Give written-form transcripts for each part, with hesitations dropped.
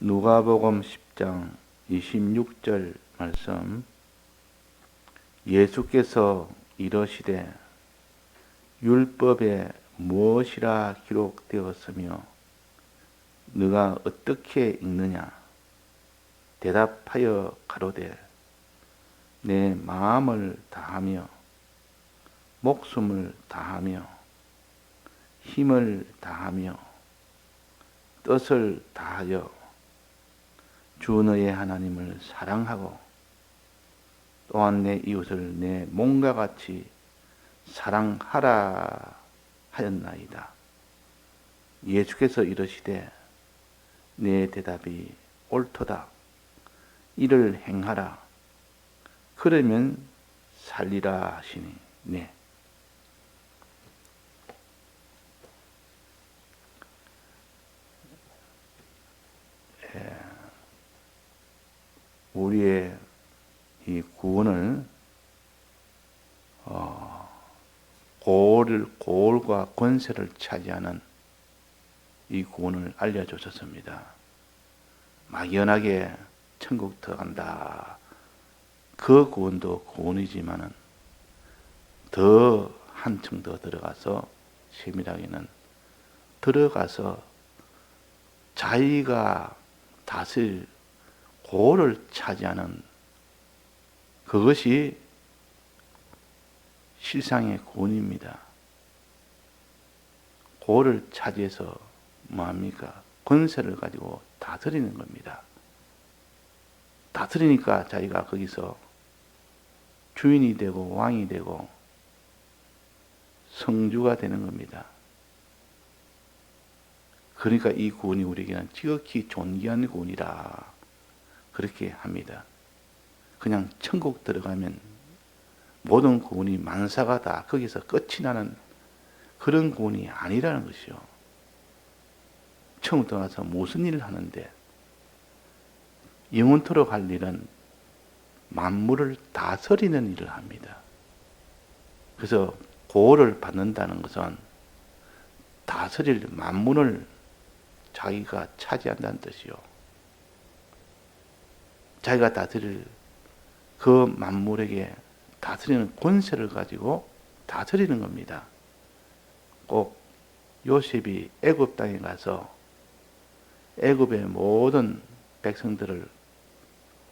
누가복음 10장 26절 말씀. 예수께서 이러시되 율법에 무엇이라 기록되었으며 네가 어떻게 읽느냐? 대답하여 가로되 내 마음을 다하며 목숨을 다하며 힘을 다하며 뜻을 다하여 주 너의 하나님을 사랑하고 또한 내 이웃을 내 몸과 같이 사랑하라 하였나이다. 예수께서 이르시되 내 대답이 옳도다. 이를 행하라. 그러면 살리라 하시니. 네. 우리의 이 구원을 고을과 권세를 차지하는 이 구원을 알려주셨습니다. 막연하게 천국 들어간다. 그 구원도 구원이지만은 더 한층 더 들어가서 세밀하게는 들어가서 자기가 다스릴 고을을 차지하는 그것이 실상의 구원입니다. 고을을 차지해서 뭐합니까? 권세를 가지고 다스리는 겁니다. 다스리니까 자기가 거기서 주인이 되고 왕이 되고 성주가 되는 겁니다. 그러니까 이 구원이 우리에게는 지극히 존귀한 구원이라 그렇게 합니다. 그냥 천국 들어가면 모든 구원이 만사가 다 거기서 끝이 나는 그런 구원이 아니라는 것이요. 천국 들어가서 무슨 일을 하는데 영원토록 할 일은 만물을 다스리는 일을 합니다. 그래서 고을을 받는다는 것은 다스릴 만물을 자기가 차지한다는 뜻이요. 자기가 다스릴 그 만물에게 다스리는 권세를 가지고 다스리는 겁니다. 꼭 요셉이 애굽 땅에 가서 애굽의 모든 백성들을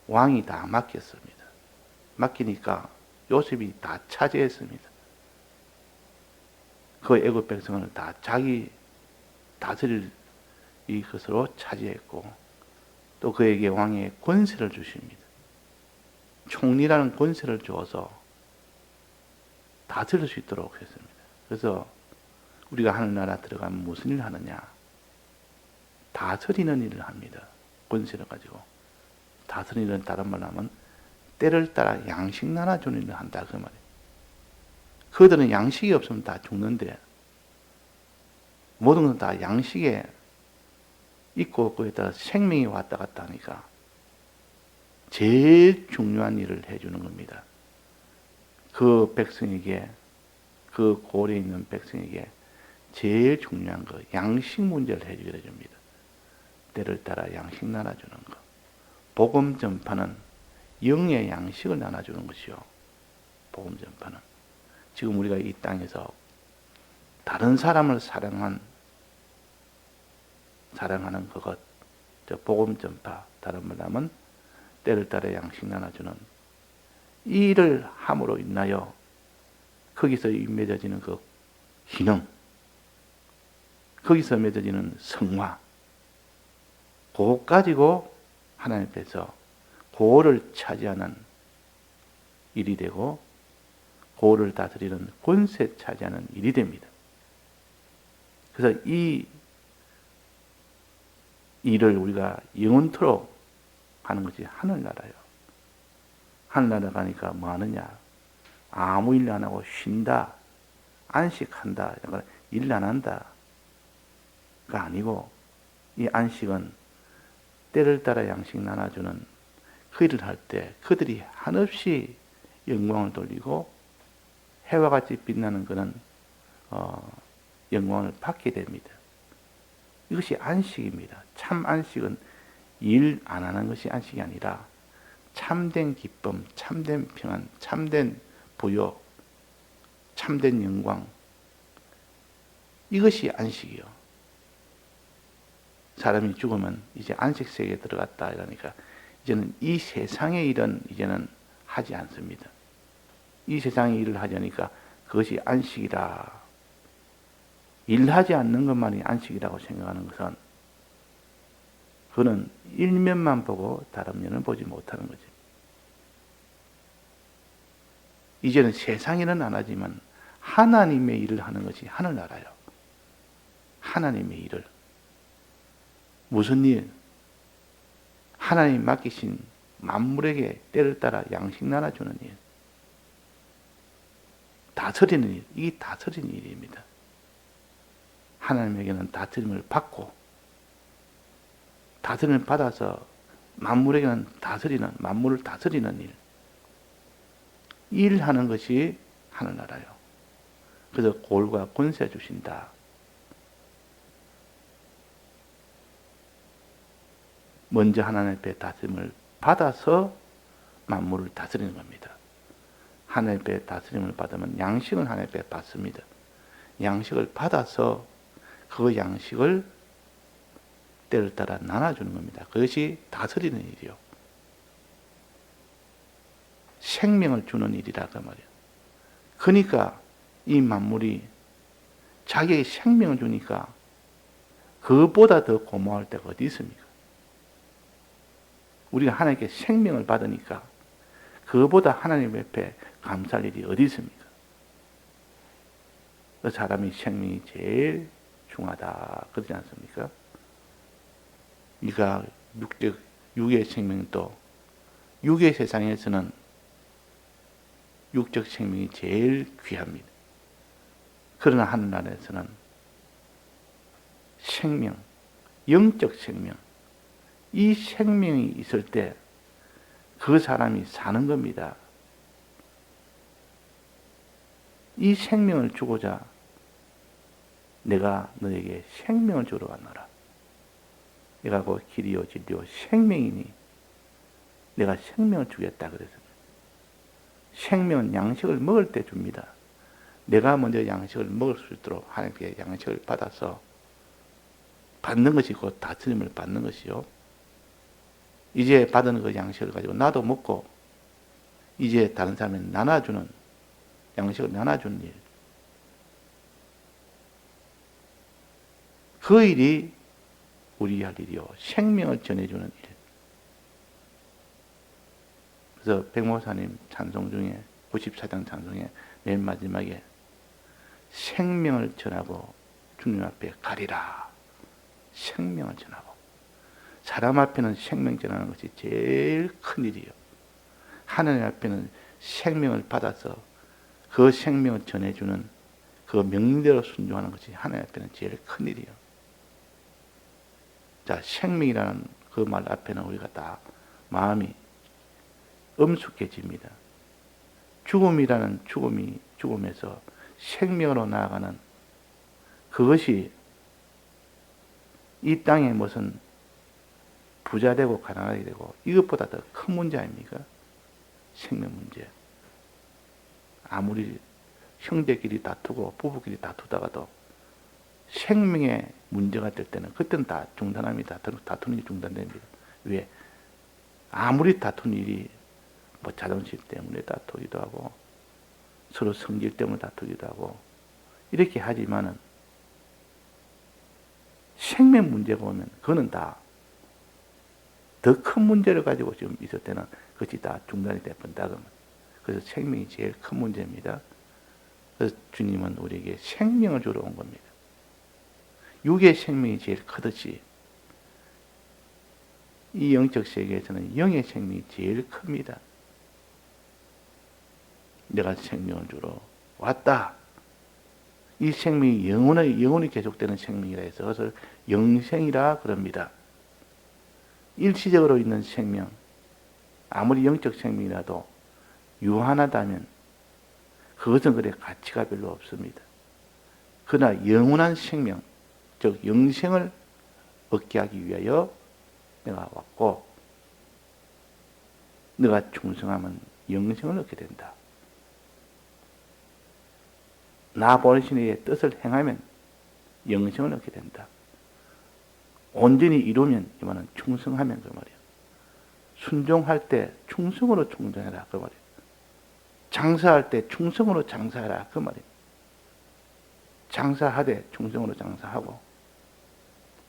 왕이 다 맡겼습니다. 맡기니까 요셉이 다 차지했습니다. 그 애굽 백성을 다 자기 다스릴 이것으로 차지했고 또 그에게 왕의 권세를 주십니다. 총리라는 권세를 주어서 다스릴 수 있도록 했습니다. 그래서 우리가 하늘나라 들어가면 무슨 일을 하느냐? 다스리는 일을 합니다. 권세를 가지고. 다스리는 일은 다른 말로 하면 때를 따라 양식 나눠주는 일을 한다 그 말이에요. 그들은 양식이 없으면 다 죽는데 모든 건 다 양식에 있고 없고에 따라 생명이 왔다 갔다 하니까 제일 중요한 일을 해주는 겁니다. 그 백성에게, 그 고을에 있는 백성에게 제일 중요한 거, 양식 문제를 해결해 줍니다. 때를 따라 양식 나눠주는 거. 복음 전파는 영의 양식을 나눠주는 것이요. 복음 전파는. 지금 우리가 이 땅에서 다른 사람을 사랑하는 그것, 복음 전파, 다른 말로 하면 때를 따라 양식 나눠주는 이 일을 함으로 인하여 거기서 맺어지는 그 기능, 거기서 맺어지는 성화, 그것 가지고 하나님 앞에서 고을을 차지하는 일이 되고 고을을 다스리는 권세 차지하는 일이 됩니다. 그래서 이 일을 우리가 영원토록 하는 것이 하늘나라예요. 하늘나라 가니까 뭐 하느냐? 아무 일 안 하고 쉰다, 안식한다, 일 안 한다가 아니고 이 안식은 때를 따라 양식 나눠주는 그 일을 할 때 그들이 한없이 영광을 돌리고 해와 같이 빛나는 그런 영광을 받게 됩니다. 이것이 안식입니다. 참 안식은 일 안 하는 것이 안식이 아니라 참된 기쁨, 참된 평안, 참된 부요, 참된 영광, 이것이 안식이요. 사람이 죽으면 이제 안식 세계에 들어갔다 이러니까 이제는 이 세상의 일은 이제는 하지 않습니다. 이 세상의 일을 하려니까 그것이 안식이다. 일하지 않는 것만이 안식이라고 생각하는 것은 그는 일면만 보고 다른 면을 보지 못하는 거죠. 이제는 세상 일은 안 하지만 하나님의 일을 하는 것이 하늘나라요. 하나님의 일을. 무슨 일? 하나님 맡기신 만물에게 때를 따라 양식 나눠주는 일. 다스리는 일. 이게 다스리는 일입니다. 하나님에게는 다스림을 받고 다스림을 받아서 만물에게는 다스리는, 만물을 다스리는 일. 일하는 것이 하늘나라요. 그래서 골과 권세 주신다. 먼저 하나님 앞에 다스림을 받아서 만물을 다스리는 겁니다. 하나님 앞에 다스림을 받으면 양식을 하나님 앞에 받습니다. 양식을 받아서 그 양식을 때를 따라 나눠주는 겁니다. 그것이 다스리는 일이요. 생명을 주는 일이라 그 말이에요. 그러니까 이 만물이 자기의 생명을 주니까 그보다 더 고마울 때가 어디 있습니까? 우리가 하나님께 생명을 받으니까 그보다 하나님 옆에 감사할 일이 어디 있습니까? 그 사람이 생명이 제일 중하다 그러지 않습니까? 우리가 육의 생명도 육의 세상에서는 육적 생명이 제일 귀합니다. 그러나 하늘나라에서는 생명, 영적 생명, 이 생명이 있을 때 그 사람이 사는 겁니다. 이 생명을 주고자 내가 너에게 생명을 주러 왔노라. 내가 곧 길이요 진리요 생명이니 내가 생명을 주겠다 그랬습니다. 생명은 양식을 먹을 때 줍니다. 내가 먼저 양식을 먹을 수 있도록 하나님께 양식을 받아서 받는 것이 곧 다스림을 받는 것이요. 이제 받은 그 양식을 가지고 나도 먹고 이제 다른 사람에 나눠주는 양식을 나눠주는 일. 그 일이 우리 할 일이요. 생명을 전해주는 일. 그래서 백목사님 찬송 중에 94장 찬송에 맨 마지막에 생명을 전하고 주님 앞에 가리라. 생명을 전하고. 사람 앞에는 생명 전하는 것이 제일 큰 일이요. 하나님 앞에는 생명을 받아서 그 생명을 전해주는 그 명령대로 순종하는 것이 하나님 앞에는 제일 큰 일이요. 자, 생명이라는 그 말 앞에는 우리가 다 마음이 엄숙해집니다. 죽음이라는 죽음에서 생명으로 나아가는 그것이 이 땅에 무슨 부자 되고 가난하게 되고 이것보다 더 큰 문제 아닙니까? 생명 문제. 아무리 형제끼리 다투고 부부끼리 다투다가도 생명의 문제가 될 때는 그때는 다 중단합니다. 다투는 게 중단됩니다. 왜? 아무리 다투는 일이 뭐 자존심 때문에 다투기도 하고 서로 성질 때문에 다투기도 하고 이렇게 하지만은 생명 문제가 오면 그거는 다 더 큰 문제를 가지고 지금 있을 때는 그것이 다 중단이 돼버린다. 그래서 생명이 제일 큰 문제입니다. 그래서 주님은 우리에게 생명을 주러 온 겁니다. 육의 생명이 제일 크듯이 이 영적 세계에서는 영의 생명이 제일 큽니다. 내가 생명을 주러 왔다. 이 생명이 영원히 계속되는 생명이라 해서 그것을 영생이라 그럽니다. 일시적으로 있는 생명, 아무리 영적 생명이라도 유한하다면 그것은 그래 가치가 별로 없습니다. 그러나 영원한 생명, 즉 영생을 얻게 하기 위하여 내가 왔고, 내가 충성하면 영생을 얻게 된다. 나 보내신 이의 뜻을 행하면 영생을 얻게 된다. 온전히 이루면 이만은 충성하면 그 말이야. 순종할 때 충성으로 충성해라 그 말이야. 장사할 때 충성으로 장사해라 그 말이야. 장사하되 충성으로 장사하고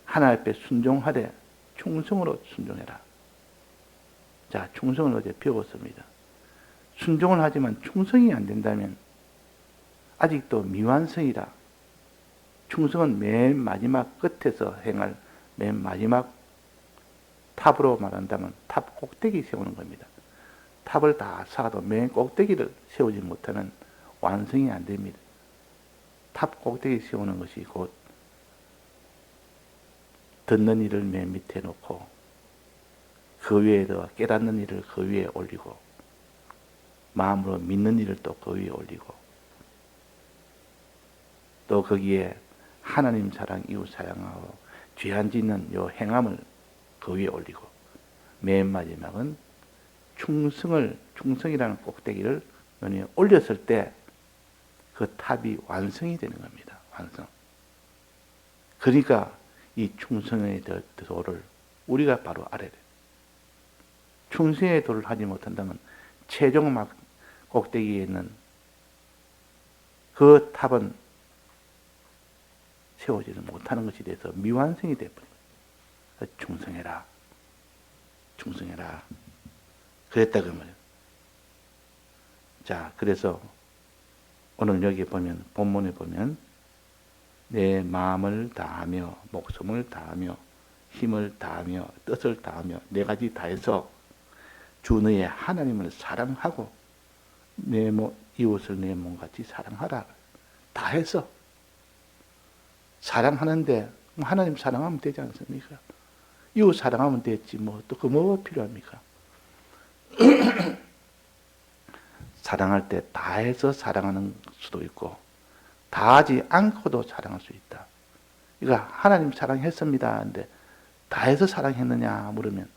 하나님 앞에 순종하되 충성으로 순종해라. 자, 충성을 어제 배웠습니다. 순종을 하지만 충성이 안 된다면 아직도 미완성이라. 충성은 맨 마지막 끝에서 행할 맨 마지막 탑으로 말한다면 탑 꼭대기 세우는 겁니다. 탑을 다 쌓아도 맨 꼭대기를 세우지 못하면 완성이 안 됩니다. 탑 꼭대기 세우는 것이 곧 듣는 일을 맨 밑에 놓고 그 위에다가 깨닫는 일을 그 위에 올리고 마음으로 믿는 일을 또 그 위에 올리고 또 거기에 하나님 사랑, 이웃 사랑하고 죄 안 짓는 요 행함을 그 위에 올리고 맨 마지막은 충성이라는 꼭대기를 위에 올렸을 때 그 탑이 완성이 되는 겁니다. 완성. 그러니까 이 충성의 도를 우리가 바로 알아야 돼요. 충성의 도를 하지 못한다면 최종 막 꼭대기에 있는 그 탑은 세워지지 못하는 것이 돼서 미완성이 되어버립니다. 충성해라. 충성해라. 그랬다 그 말이에요. 자, 그래서 오늘 여기 보면 본문에 보면 내 마음을 다하며 목숨을 다하며 힘을 다하며 뜻을 다하며 네 가지 다해서 주 너의 하나님을 사랑하고 내 이웃을 내 몸같이 사랑하라. 다해서 사랑하는데 하나님 사랑하면 되지 않습니까? 이웃 사랑하면 됐지 또 그 뭐가 필요합니까? 사랑할 때 다해서 사랑하는 수도 있고 다하지 않고도 사랑할 수 있다. 그러니까 하나님 사랑했습니다. 근데 다해서 사랑했느냐 물으면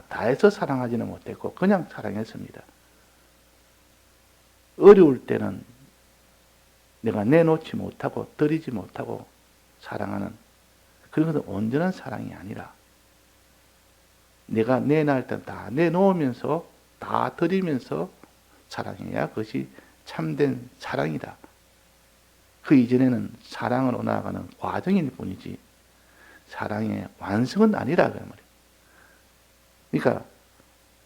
다해서 사랑하지는 못했고 그냥 사랑했습니다. 어려울 때는 내가 내놓지 못하고 드리지 못하고 사랑하는 그런 것은 온전한 사랑이 아니라 내가 내놓을 때 다 내놓으면서 다 드리면서 사랑해야 그것이 참된 사랑이다. 그 이전에는 사랑으로 나아가는 과정일 뿐이지 사랑의 완성은 아니라 그 말이에요. 그러니까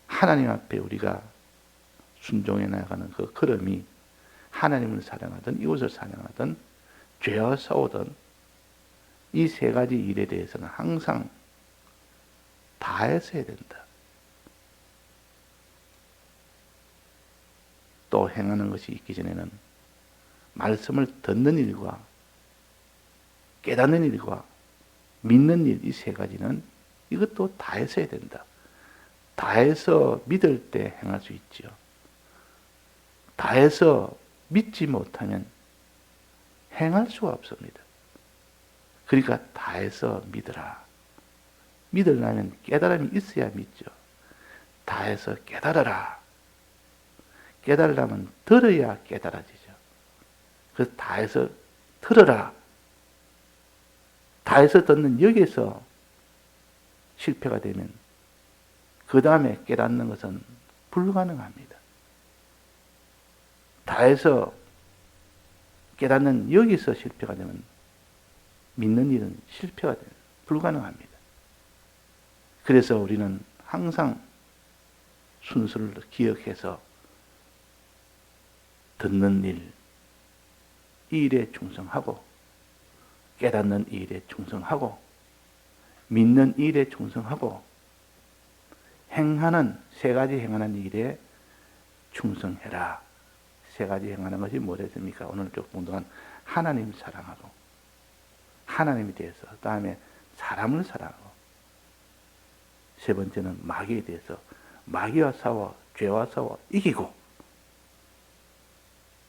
하나님 앞에 우리가 순종해 나가는 그 걸음이 하나님을 사랑하든 이웃을 사랑하든 죄와 싸우든 이 세 가지 일에 대해서는 항상 다해서 해야 된다. 또 행하는 것이 있기 전에는 말씀을 듣는 일과 깨닫는 일과 믿는 일, 이 세 가지는 이것도 다해서 해야 된다. 다해서 믿을 때 행할 수 있지요. 다해서 믿지 못하면 행할 수가 없습니다. 그러니까 다해서 믿으라. 믿으려면 깨달음이 있어야 믿죠. 다해서 깨달아라. 깨달으려면 들어야 깨달아지죠. 그래서 다해서 들어라. 다해서 듣는 여기에서 실패가 되면 그 다음에 깨닫는 것은 불가능합니다. 다해서 깨닫는 여기서 실패가 되면 믿는 일은 실패가 돼요. 불가능합니다. 그래서 우리는 항상 순서를 기억해서 듣는 일, 이 일에 충성하고 깨닫는 이 일에 충성하고 믿는 이 일에 충성하고 행하는 세 가지 행하는 일에 충성해라. 세 가지 행하는 것이 뭐랬습니까? 오늘 쭉 본 동안 하나님 사랑하고 하나님에 대해서 다음에 사람을 사랑하고 세 번째는 마귀에 대해서 마귀와 싸워 죄와 싸워 이기고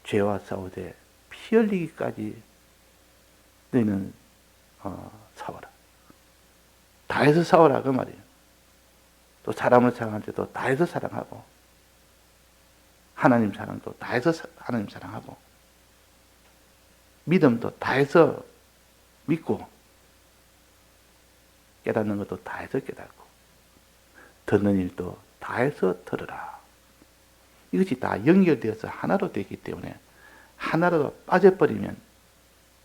죄와 싸우되 피 흘리기까지 너희는 싸워라. 다해서 싸워라 그 말이에요. 또 사람을 사랑할 때도 다해서 사랑하고, 하나님 사랑도 다해서 하나님 사랑하고, 믿음도 다해서 믿고, 깨닫는 것도 다해서 깨닫고, 듣는 일도 다해서 들으라. 이것이 다 연결되어서 하나로 되기 때문에 하나로 빠져버리면,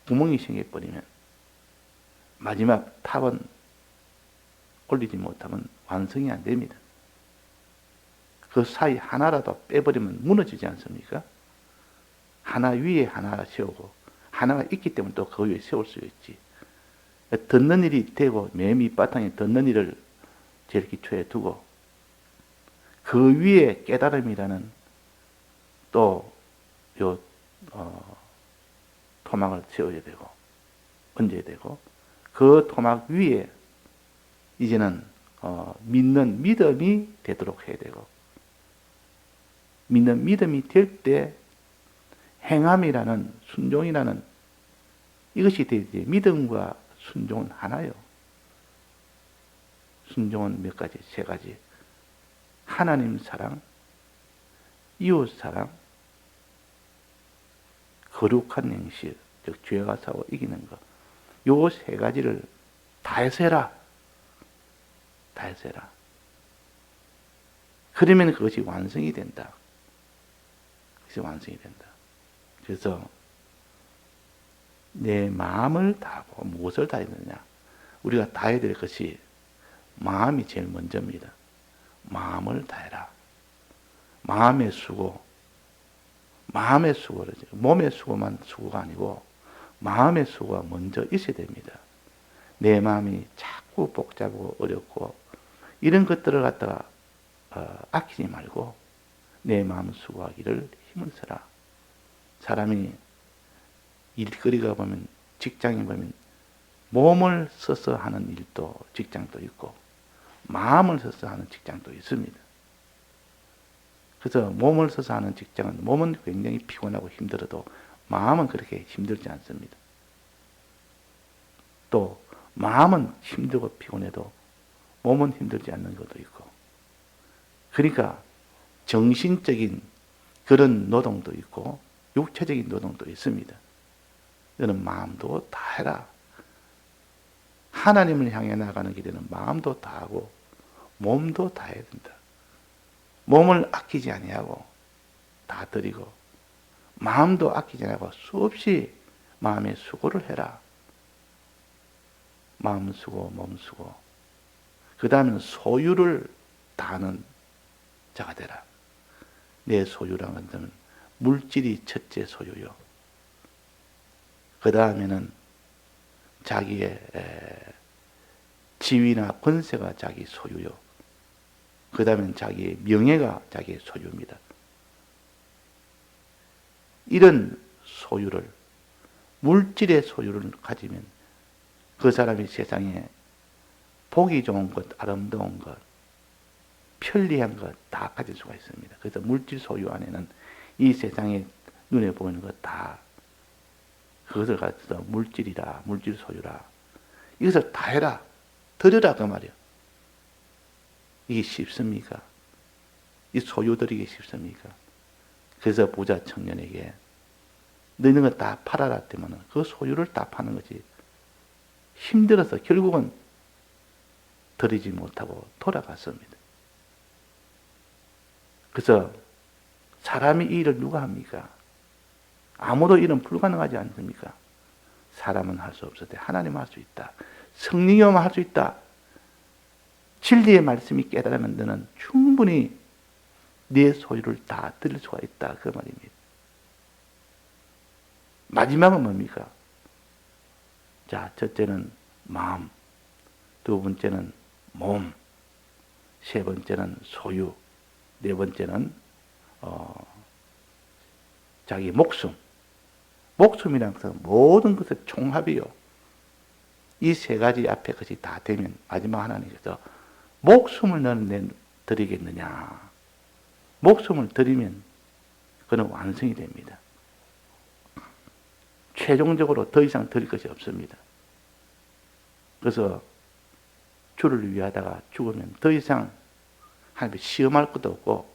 구멍이 생겨버리면 마지막 탑은 올리지 못하면 완성이 안 됩니다. 그 사이 하나라도 빼버리면 무너지지 않습니까? 하나 위에 하나 세우고, 하나가 있기 때문에 또 그 위에 세울 수 있지. 듣는 일이 되고, 맨 밑바탕에 듣는 일을 제일 기초에 두고, 그 위에 깨달음이라는 또 토막을 세워야 되고, 얹어야 되고, 그 토막 위에 이제는 믿는 믿음이 되도록 해야 되고, 믿는 믿음이 될 때 행함이라는, 순종이라는, 이것이 되지. 믿음과 순종은 하나요. 순종은 몇 가지? 세 가지. 하나님 사랑, 이웃 사랑, 거룩한 행실, 즉 죄가 싸워 이기는 것. 요 세 가지를 다해서 해라. 다해서 해라. 그러면 그것이 완성이 된다. 그것이 완성이 된다. 그래서 내 마음을 다하고, 무엇을 다해야 되느냐? 우리가 다해야 될 것이 마음이 제일 먼저입니다. 마음을 다해라. 마음의 수고, 마음의 수고를, 몸의 수고만 수고가 아니고 마음의 수고가 먼저 있어야 됩니다. 내 마음이 자꾸 복잡하고 어렵고 이런 것들을 갖다가 아끼지 말고 내 마음 수고하기를 힘을 써라. 사람이 일거리가 보면, 직장에 보면 몸을 써서 하는 일도, 직장도 있고 마음을 써서 하는 직장도 있습니다. 그래서 몸을 써서 하는 직장은 몸은 굉장히 피곤하고 힘들어도 마음은 그렇게 힘들지 않습니다. 또 마음은 힘들고 피곤해도 몸은 힘들지 않는 것도 있고, 그러니까 정신적인 그런 노동도 있고 육체적인 노동도 있습니다. 너는 마음도 다 해라. 하나님을 향해 나가는 길에는 마음도 다 하고 몸도 다 해야 된다. 몸을 아끼지 아니하고 다 드리고, 마음도 아끼지 아니하고 수없이 마음의 수고를 해라. 마음 수고, 몸 수고. 그 다음에는 소유를 다하는 자가 되라. 내 소유라는 것은 물질이 첫째 소유요. 그 다음에는 자기의 지위나 권세가 자기 소유요. 그 다음엔 자기의 명예가 자기의 소유입니다. 이런 소유를, 물질의 소유를 가지면 그 사람이 세상에 보기 좋은 것, 아름다운 것, 편리한 것 다 가질 수가 있습니다. 그래서 물질 소유 안에는 이 세상에 눈에 보이는 것 다, 그것을 가져서 물질이라, 물질 소유라, 이것을 다 해라, 드려라 그 말이에요. 이게 쉽습니까? 이 소유 드리기 쉽습니까? 그래서 부자 청년에게 너희는 거 다 팔아라 때문에 그 소유를 다 파는 거지. 힘들어서 결국은 드리지 못하고 돌아갔습니다. 그래서 사람이 이 일을 누가 합니까? 아무도 일은 불가능하지 않습니까? 사람은 할 수 없을 때 하나님은 할 수 있다. 성령이 오면 할 수 있다. 진리의 말씀이 깨달으면 너는 충분히 네 소유를 다 드릴 수가 있다. 그 말입니다. 마지막은 뭡니까? 자, 첫째는 마음, 두 번째는 몸, 세 번째는 소유, 네 번째는 자기 목숨. 목숨이라는 것은 모든 것의 총합이요. 이 세 가지 앞에 것이 다 되면 마지막 하나님께서 목숨을 너는 드리겠느냐. 목숨을 드리면 그는 완성이 됩니다. 최종적으로 더 이상 드릴 것이 없습니다. 그래서 주를 위하다가 죽으면 더 이상 하나님이 시험할 것도 없고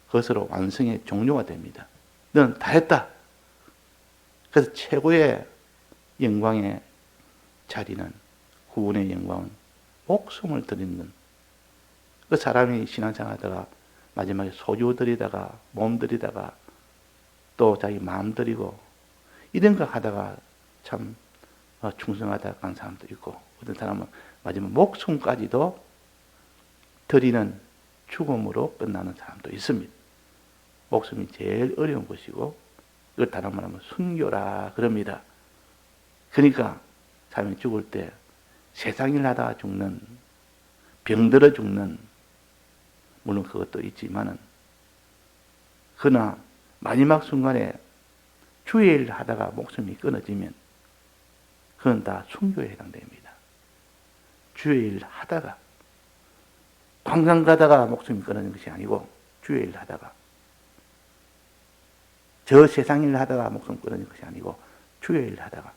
그것으로 완성의 종료가 됩니다. 너는 다 했다. 그래서 최고의 영광의 자리는, 구원의 영광은 목숨을 드리는, 그 사람이 신앙생활하다가 마지막에 소유 들이다가 몸 들이다가 또 자기 마음 들이고 이런 거 하다가 참 충성하다 간 사람도 있고, 어떤 사람은 마지막 목숨까지도 드리는 죽음으로 끝나는 사람도 있습니다. 목숨이 제일 어려운 것이고, 이걸 다른 말하면 순교라 그럽니다. 그러니까 사람이 죽을 때 세상 일 하다가 죽는, 병들어 죽는, 물론 그것도 있지만은, 그러나 마지막 순간에 주의 일 하다가 목숨이 끊어지면 그건 다 순교에 해당됩니다. 주의 일 하다가, 광산 가다가 목숨이 끊어진 것이 아니고 주의 일 하다가, 저 세상 일 하다가 목숨 끊어진 것이 아니고 주의 일 하다가.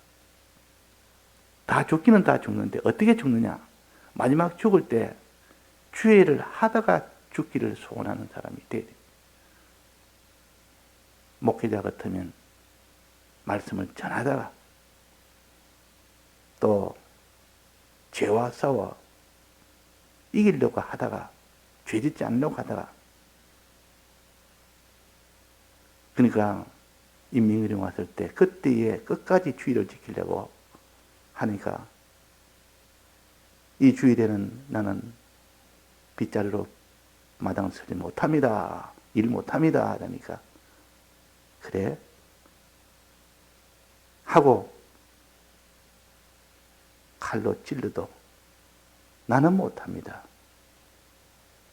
다 죽기는 다 죽는데 어떻게 죽느냐? 마지막 죽을 때 주의 일을 하다가 죽기를 소원하는 사람이 돼야 돼요. 목회자 같으면 말씀을 전하다가 또 죄와 싸워 이기려고 하다가, 죄짓지 않으려고 하다가, 그러니까 인민들이 왔을 때 그때에 끝까지 주의를 지키려고 하니까, 이 주일에는 나는 빗자루로 마당 서지 못합니다. 일 못합니다. 하니까 그래 하고 칼로 찔러도 나는 못합니다.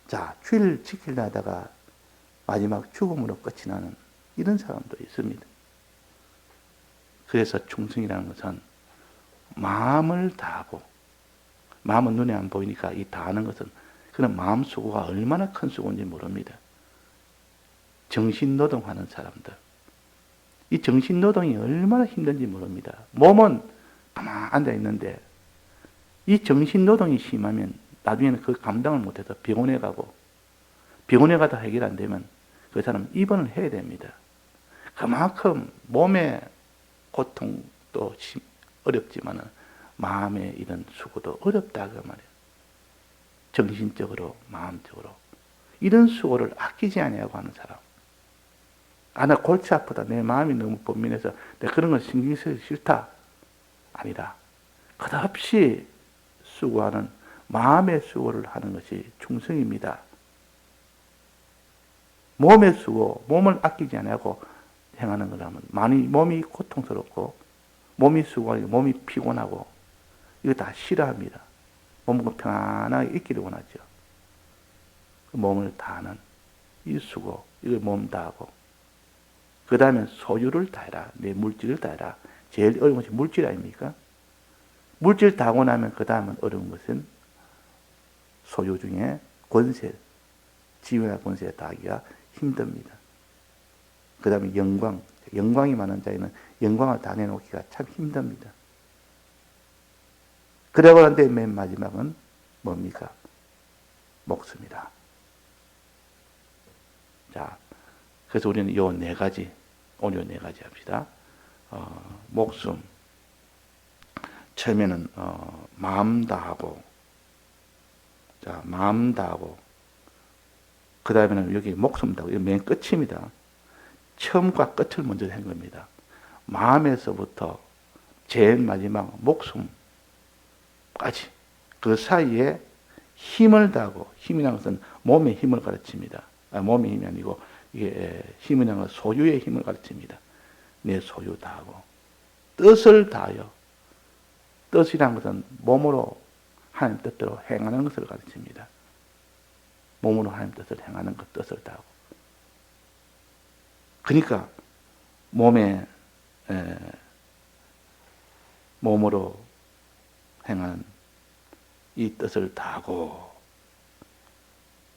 자, 주일 지키려 하다가 마지막 죽음으로 끝이 나는 이런 사람도 있습니다. 그래서 충성이라는 것은 마음을 다하고, 마음은 눈에 안 보이니까 이 다하는 것은 그런 마음 수고가 얼마나 큰 수고인지 모릅니다. 정신노동하는 사람들, 이 정신노동이 얼마나 힘든지 모릅니다. 몸은 가만히 앉아있는데 이 정신노동이 심하면 나중에는 그 감당을 못해서 병원에 가고, 병원에 가다 해결 안 되면 그 사람은 입원을 해야 됩니다. 그만큼 몸의 고통도 어렵지만 마음의 이런 수고도 어렵다 그 말이에요. 정신적으로, 마음적으로 이런 수고를 아끼지 아니하고 하는 사람. 아, 나 골치 아프다, 내 마음이 너무 번민해서 내가 그런 걸 신경 쓰기 싫다, 아니라 끝없이 수고하는 마음의 수고를 하는 것이 충성입니다. 몸의 수고, 몸을 아끼지 않고 행하는 거라면 많이 몸이 고통스럽고 몸이 수고하고 몸이 피곤하고 이거 다 싫어합니다. 몸은 편안하게 있기를 원하죠. 몸을 다하는 이 수고, 이걸 몸 다하고, 그 다음에 소유를 다해라, 내 물질을 다해라. 제일 어려운 것이 물질 아닙니까? 물질 다하고 나면 그 다음은 어려운 것은 소유 중에 권세, 지위나 권세 다하기가 힘듭니다. 그 다음에 영광, 영광이 많은 자에는 영광을 다 내놓기가 참 힘듭니다. 그러고 난데 맨 마지막은 뭡니까? 목숨이다. 자, 그래서 우리는 요 네 가지, 오늘 요 네 가지 합시다. 목숨. 처음에는 마음 다하고, 자, 마음 다하고, 그 다음에는 여기 목숨 다하고, 이거 맨 끝입니다. 처음과 끝을 먼저 한 겁니다. 마음에서부터 제일 마지막 목숨까지, 그 사이에 힘을 다하고, 힘이라는 것은 몸의 힘을 가르칩니다. 몸의 힘이 아니고 이게 힘이라는 것은 소유의 힘을 가르칩니다. 내 소유 다하고, 뜻을 다하여, 뜻이라는 것은 몸으로 하나님 뜻대로 행하는 것을 가르칩니다. 몸으로 하나님 뜻을 행하는 것, 뜻을 다하고. 그러니까 몸으로 행하는 이 뜻을 다하고,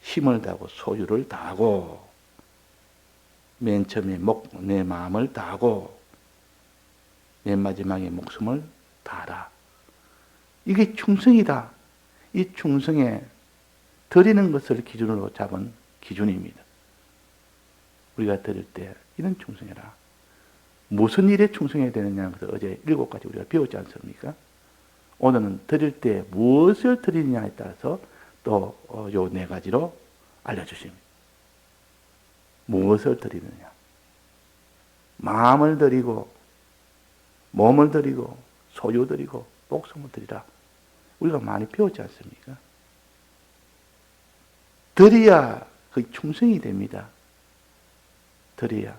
힘을 다하고, 소유를 다하고, 맨 처음에 내 마음을 다하고, 맨 마지막에 목숨을 다하라. 이게 충성이다. 이 충성의 드리는 것을 기준으로 잡은 기준입니다. 우리가 드릴 때 이런 충성해라. 무슨 일에 충성해야 되느냐는 것을 어제 7가지 우리가 배웠지 않습니까? 오늘은 드릴 때 무엇을 드리느냐에 따라서 또 요 4가지로 알려주십니다. 무엇을 드리느냐. 마음을 드리고 몸을 드리고 소유 드리고 목숨을 드리라. 우리가 많이 배웠지 않습니까? 드려야 그 충성이 됩니다. 드려야.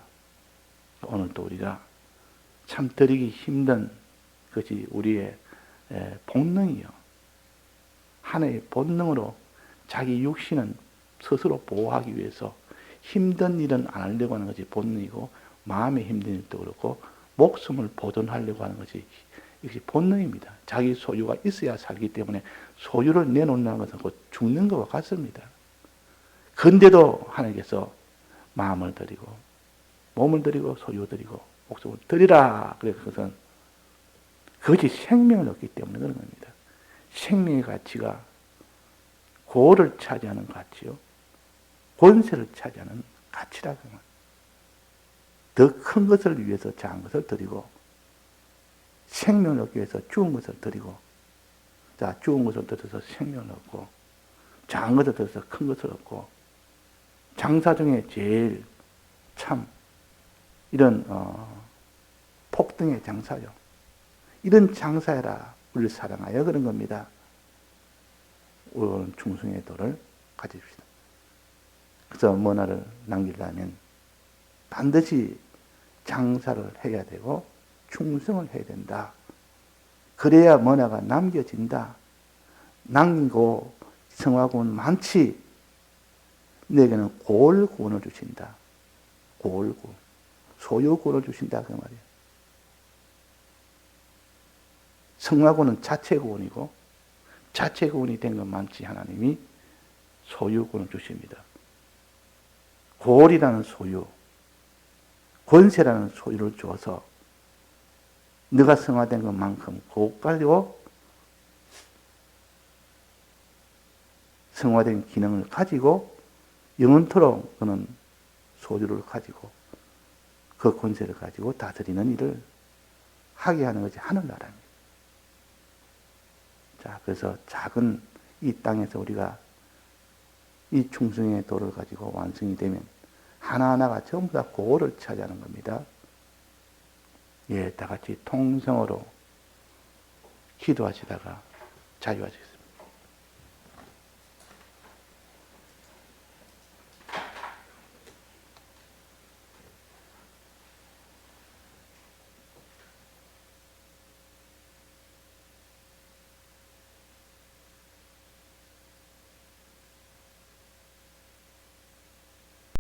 오늘 또 우리가 참 드리기 힘든 것이 우리의 본능이요. 하나의 본능으로 자기 육신은 스스로 보호하기 위해서 힘든 일은 안 하려고 하는 것이 본능이고, 마음의 힘든 일도 그렇고 목숨을 보존하려고 하는 것이 이것이 본능입니다. 자기 소유가 있어야 살기 때문에 소유를 내놓는다는 것은 곧 죽는 것과 같습니다. 근데도 하나님께서 마음을 드리고 몸을 드리고 소유 드리고 목숨을 드리라. 그래서 그것이 생명을 얻기 때문에 그런 겁니다. 생명의 가치가 고를 차지하는 가치요, 권세를 차지하는 가치라고 합니다. 더 큰 것을 위해서 작은 것을 드리고, 생명을 얻기 위해서 죽은 것을 드리고, 자, 죽은 것을 드려서 생명을 얻고, 작은 것을 드려서 큰 것을 얻고, 장사 중에 제일 참 이런 폭등의 장사요. 이런 장사해라. 우리를 사랑하여 그런 겁니다. 우리는 충성의 도를 가집시다. 그래서 문화를 남기려면 반드시 장사를 해야 되고 충성을 해야 된다. 그래야 문화가 남겨진다. 남기고 성화구는 많지. 내게는 골구원을 주신다. 골구. 소유구원을 주신다. 그 말이에요. 성화구는 자체구원이고, 자체구원이 된 것 많지. 하나님이 소유구원을 주십니다. 골이라는 소유, 권세라는 소유를 줘서 네가 성화된 것만큼 고깔리고 성화된 기능을 가지고 영원토록 그는 소유를 가지고 그 권세를 가지고 다스리는 일을 하게 하는 것이 하늘나라입니다. 자, 그래서 작은 이 땅에서 우리가 이 충성의 도를 가지고 완성이 되면 하나하나가 전부 다 고를 차지하는 겁니다. 예, 다 같이 통성으로 기도하시다가 자유하시겠습니다.